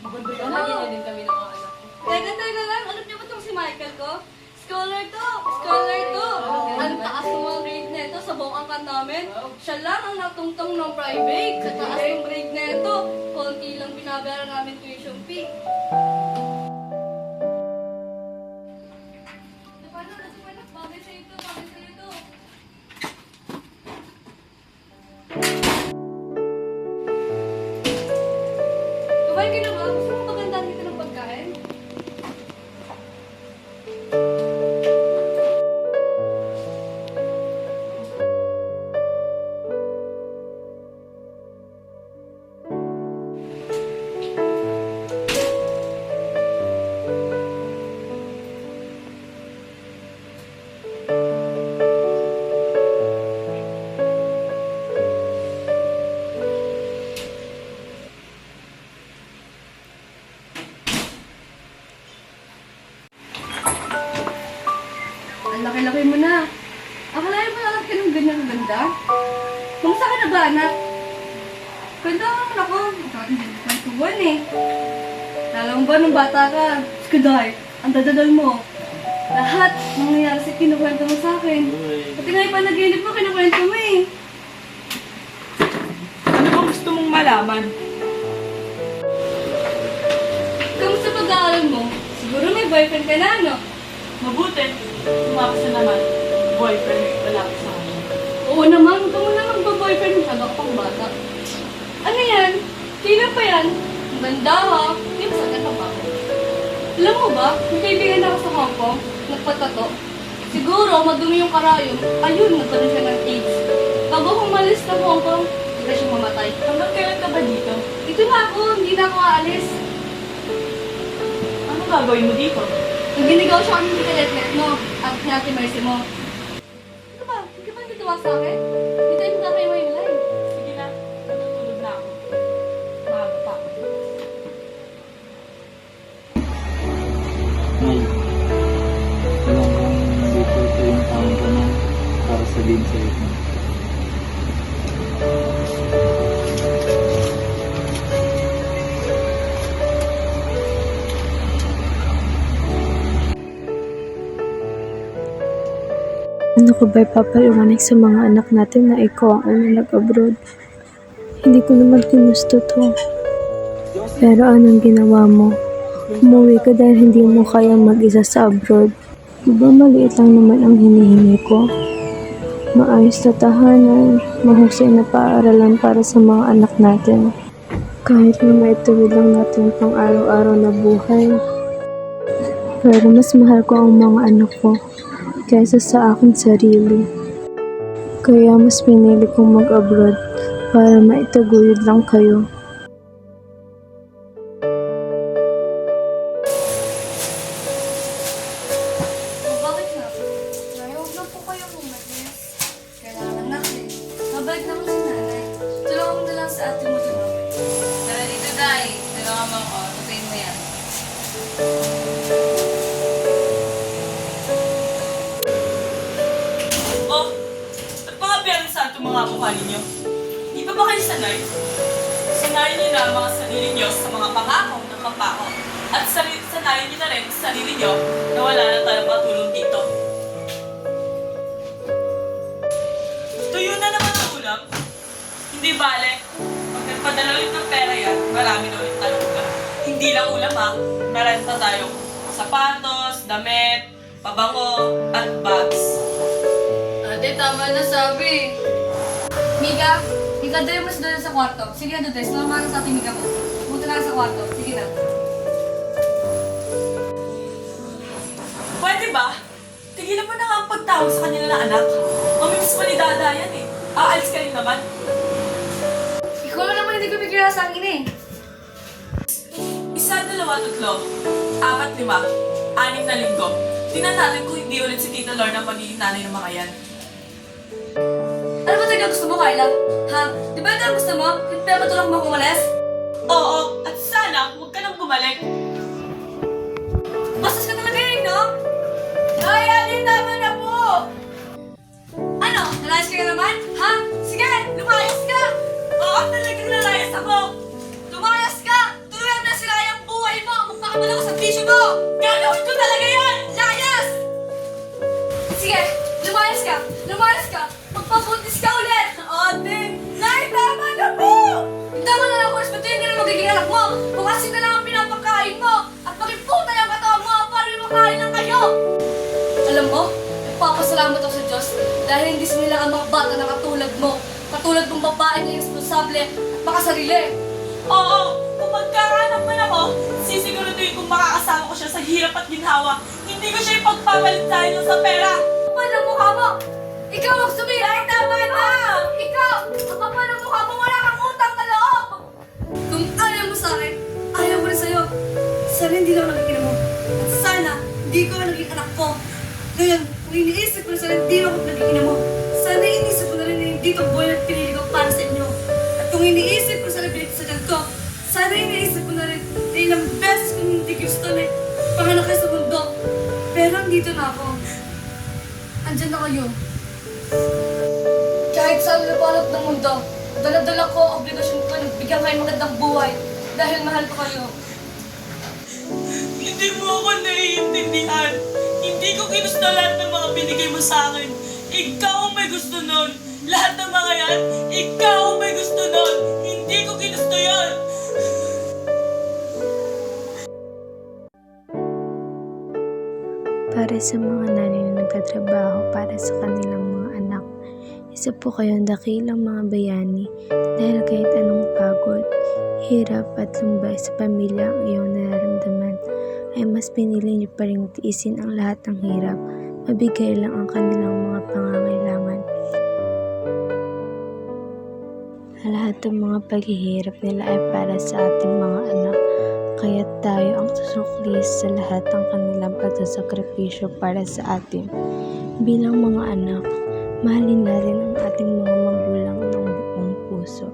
Ganyan din kami ng mga anak ko. Teka lang, alam niyo ba itong si Michael ko? Scholar to! Scholar to! Ang taas ng mga grade na ito sa buong angkan namin. Siya lang ang natungtong ng private. Sa taas ng grade na ito, konti lang binabayaran namin tuition fee. Paano? Bagay sa ito, bagay sa ito. Kumain ka na ba? Gusto mo magandang dito ng pagkain? Ang laki-laki mo na. Akalain mo na ka ng ganyan ganda? Kumusta ka na ba, anak? Ganda ka naman ako. Nagkakatuwan eh. Alam mo ba nung bata ka? Skuday, ang dadadal mo. Lahat nangyayari sa kinukwento mo sa akin. Pati nga yung panaginip mo, kinukwento mo eh. Ano bang gusto mong malaman? Kamusta pag-aaral mo? Siguro may boyfriend ka na, no? Mabuti. Tumakas na naman. Boyfriend, wala ka sa akin. Oo naman, huwag ka muna magpa-boyfriend. Masyado ka pang bata. Ano yan? Sino pa yan? Ang ganda ha. Hindi ba sa ka ba? Alam mo ba, may kaibigan ako sa Hong Kong, nagpatato. Siguro, madumi yung karayom. Ayun, nagkaroon siya ng AIDS. Bago umalis ng Hong Kong, hindi siya mamatay. Hanggang kailan ka ba dito? Dito na ako, hindi na ako aalis. Ano gagawin mo dito? Naginigaw siya kami ng kaletlet mo at Ate Mercy mo. Ano ba? Hindi ka ba natuwa sa akin? Hindi tayo magkakaiwayway. Sige na, natutulog na ako. Maaga pa. Nay, alam kong dito ito yung taon ko na para sabihin sa iyo. Ano ko ba'y papaliwanag sa mga anak natin na ikaw ang unang nag-abroad? Hindi ko naman ginusto to. Pero anong ginawa mo? Umuwi ka dahil hindi mo kayang mag-isa sa abroad. Diba maliit lang naman ang hinihingi ko? Maayos na tahanan, mahusay na paaralan para sa mga anak natin. Kahit na maituwid lang natin pang araw-araw na buhay. Pero mas mahal ko ang mga anak ko kaysa sa aking sarili. Kaya mas pinili kong mag-abroad para maitaguyod lang kayo. Bakit na? Huwag na po kayo umalis. Kailangan na eh. Mabalik na ko si nanay. Tulungan mo na lang sa ate mo dito. Tara dito, Day. Tulungan mo ako. Tutuin mo yan. Oh, at mga Biyernes Santo mga mukha ninyo. Di ba kayo sanay? Sanayin niyo na ang mga sarili niyo sa mga pangako ng kapako. At sanayin niyo na rin sa sarili niyo na wala na tayong patulong dito. Tuyo na naman ang ulam. Hindi bale. Pag nagpadala ulit ng pera yan, marami na ulit tayo ulam. Hindi lang ulam ha, meron pa tayong sapatos, damit, pabango, at bags. Ate, tama na sabi. Mika, dali mo doon sa kwarto. Sige na, Dutes. Tulungan ka sa ating Mika mo. Punta na sa kwarto. Sige na. Pwede ba? Tigilan mo na nga ang pagtawag sa kanila na anak. Mamimis pa ni Dada yan eh. Aalis ka rin naman. Ikaw na naman hindi ko bigla sa akin eh. 1, 2, 3, 4, 5, 6, 6 na linggo. Tingnan natin kung hindi ulit si Tita Lorna ang magiging nanay ng mga yan. Ano ba talaga gusto mo, Kyla? Ha? Di ba ito ang gusto mo? Yung pinapatulong mo kumalas? Oo, at sana huwag ka nang bumalik. Bastos ka talaga eh, no? Ay, Alin, tama na po! Ano? Nalayas ka na naman? Ha? Sige, lumayas ka! Oo, talagang nalayas ako. Lumayas ka! Tulungan na sila yung naman ako sa bisyo mo! Gagawin ko talaga yan! Layas! Sige, lumayas ka! Lumayas ka! Magpabuntis ka ulit! Ate! Nay, tama na po! Tama na lang, Horace. Ba't yun na magiging anak mo? Bukasin na lang ang pinapakain mo! At maging puta yung katawan mo para may makain lang kayo! Alam mo, nagpapasalamat ako sa Diyos dahil hindi sinila ang mga bata na katulad mo. Katulad ng babae na responsable at makasarili. Oo, kung magkakanak man ako, sisiguraduhin kong makakasama ko siya sa hirap at ginhawa. Hindi ko siya ipagpapalit dahil lang sa pera. Kapal ang mukha mo! Ikaw ang sumira! Ay, tama na! Ikaw! Ang kapal ang mukha mo! Wala kang utang na loob! Kung ayaw mo sa akin, ayaw ko rin sa'yo. Sana hindi lang nakikita mo. At sana, hindi ko naging anak ko. Ngayon, kung iniisip ko na sana hindi ako naging mo, sana iniisip ko na rin na hindi itong buhay at pinili ko para sa inyo. At kung iniisip ko sana binit sa dyan ko, sana iniisip ko na rin na ilang beses kong hindi gusto na panganak kayo sa mundo. Pero andito na ako. Andyan na kayo. Kahit sa lupalat ng mundo, dala-dala ko ang obligasyon ko na bigyan kayo magandang buhay dahil mahal ko kayo. Hindi mo ako naiintindihan. Hindi ko ginusto lahat ng mga binigay mo sa akin. Ikaw ang may gusto nun. Lahat ng mga yan, ikaw ang may gusto nun. Hindi ko ginusto yan. Para sa mga nanay na nagtatrabaho para sa kanilang mga anak, isa po kayong dakilang mga bayani dahil kahit anong pagod, hirap at lumbay sa pamilya ang iyong nararamdaman, ay mas pinili niyo pa rin tiisin ang lahat ng hirap, mabigay lang ang kanilang mga pangangailangan. Lahat ng mga paghihirap nila ay para sa ating mga anak, kaya tayo ang susukli sa lahat ng kanilang pagsasakripisyo para sa atin. Bilang mga anak, mahalin natin ang ating mga magulang ng buong puso.